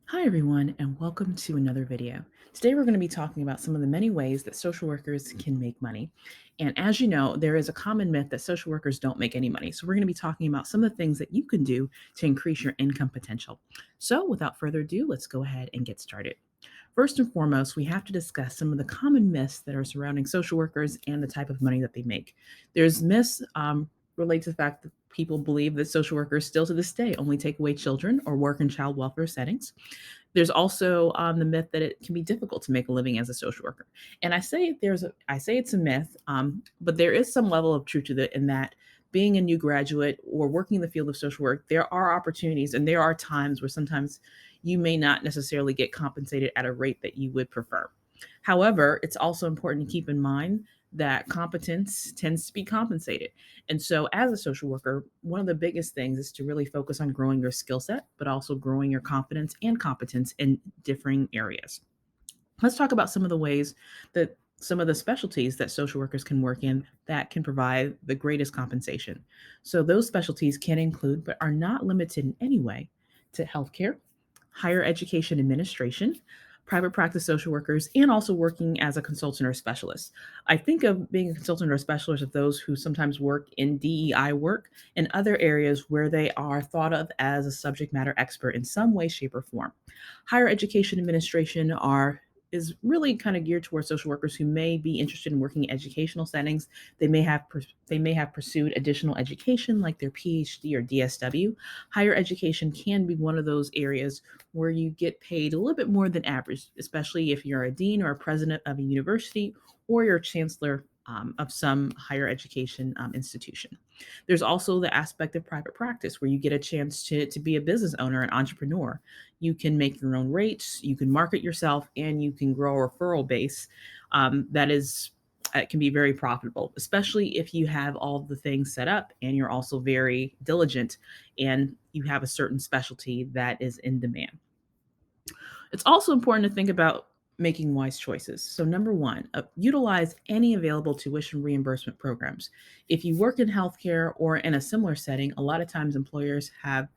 Hi, everyone, and welcome to another video. Today, we're going to be talking about some of the many ways that social workers can make money. And as you know, there is a common myth that social workers don't make any money. So, we're going to be talking about some of the things that you can do to increase your income potential. So, without further ado, let's go ahead and get started. First and foremost, we have to discuss some of the common myths that are surrounding social workers and the type of money that they make. There's myths related to the fact that people believe that social workers still to this day only take away children or work in child welfare settings. There's also the myth that it can be difficult to make a living as a social worker, and I say it's a myth, but there is some level of truth to it in that being a new graduate or working in the field of social work, there are opportunities and there are times where sometimes you may not necessarily get compensated at a rate that you would prefer. However, it's also important to keep in mind that competence tends to be compensated. And so, as a social worker, one of the biggest things is to really focus on growing your skill set, but also growing your confidence and competence in differing areas. Let's talk about some of the ways that some of the specialties that social workers can work in that can provide the greatest compensation. So, those specialties can include, but are not limited in any way, to healthcare, higher education administration, private practice social workers, and also working as a consultant or specialist. I think of being a consultant or specialist of those who sometimes work in DEI work and other areas where they are thought of as a subject matter expert in some way, shape, or form. Higher education administration are is really kind of geared towards social workers who may be interested in working in educational settings. They may have pursued additional education like their PhD or DSW. Higher education can be one of those areas where you get paid a little bit more than average, especially if you're a dean or a president of a university or you're a chancellor of some higher education institution. There's also the aspect of private practice where you get a chance to be a business owner, an entrepreneur. You can make your own rates, you can market yourself, and you can grow a referral base that is it can be very profitable, especially if you have all the things set up and you're also very diligent and you have a certain specialty that is in demand. It's also important to think about making wise choices. So, number one, utilize any available tuition reimbursement programs. If you work in healthcare or in a similar setting, a lot of times employers have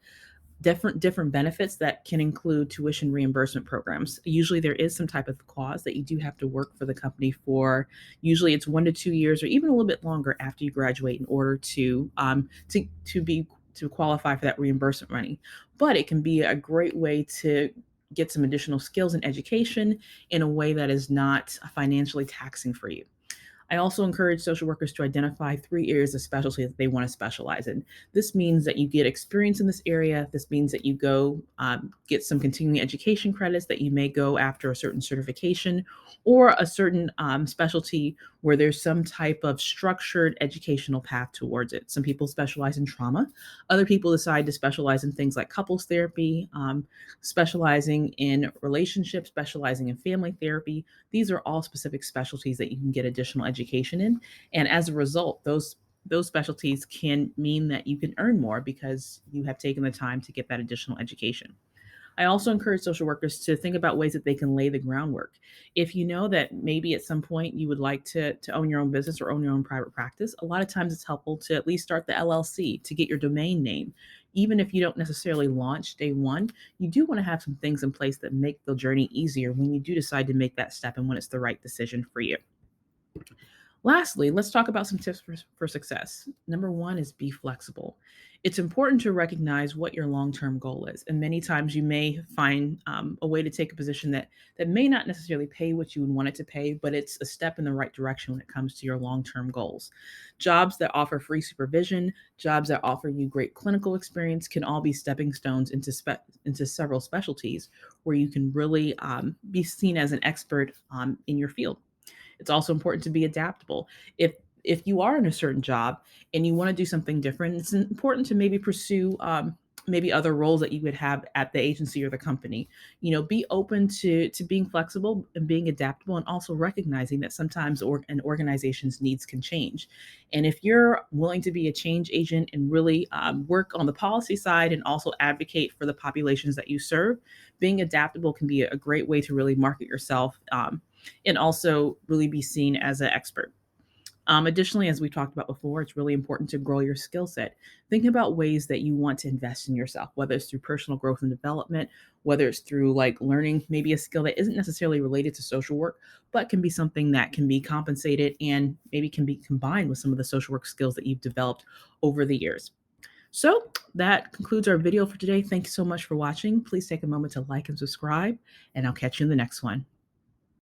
different benefits that can include tuition reimbursement programs. Usually there is some type of clause that you do have to work for the company for. Usually it's 1 to 2 years or even a little bit longer after you graduate in order to qualify for that reimbursement money. But it can be a great way to get some additional skills and education in a way that is not financially taxing for you. I also encourage social workers to identify 3 areas of specialty that they want to specialize in. This means that you get experience in this area. This means that you go get some continuing education credits, that you may go after a certain certification or a certain specialty where there's some type of structured educational path towards it. Some people specialize in trauma. Other people decide to specialize in things like couples therapy, specializing in relationships, specializing in family therapy. These are all specific specialties that you can get additional education in. And as a result, those specialties can mean that you can earn more because you have taken the time to get that additional education. I also encourage social workers to think about ways that they can lay the groundwork. If you know that maybe at some point you would like to own your own business or own your own private practice, a lot of times it's helpful to at least start the LLC to get your domain name. Even if you don't necessarily launch day one, you do want to have some things in place that make the journey easier when you do decide to make that step and when it's the right decision for you. Lastly, let's talk about some tips for success. Number one is be flexible. It's important to recognize what your long term goal is. And many times you may find a way to take a position that may not necessarily pay what you would want it to pay, but it's a step in the right direction when it comes to your long term goals. Jobs that offer free supervision, jobs that offer you great clinical experience can all be stepping stones into several specialties where you can really be seen as an expert in your field. It's also important to be adaptable. If you are in a certain job and you want to do something different, it's important to maybe pursue maybe other roles that you would have at the agency or the company. Be open to being flexible and being adaptable, and also recognizing that sometimes an organization's needs can change. And if you're willing to be a change agent and really work on the policy side and also advocate for the populations that you serve, being adaptable can be a great way to really market yourself and also really be seen as an expert. Additionally, as we talked about before, it's really important to grow your skill set. Think about ways that you want to invest in yourself, whether it's through personal growth and development, whether it's through like learning maybe a skill that isn't necessarily related to social work, but can be something that can be compensated and maybe can be combined with some of the social work skills that you've developed over the years. So that concludes our video for today. Thank you so much for watching. Please take a moment to like and subscribe, and I'll catch you in the next one.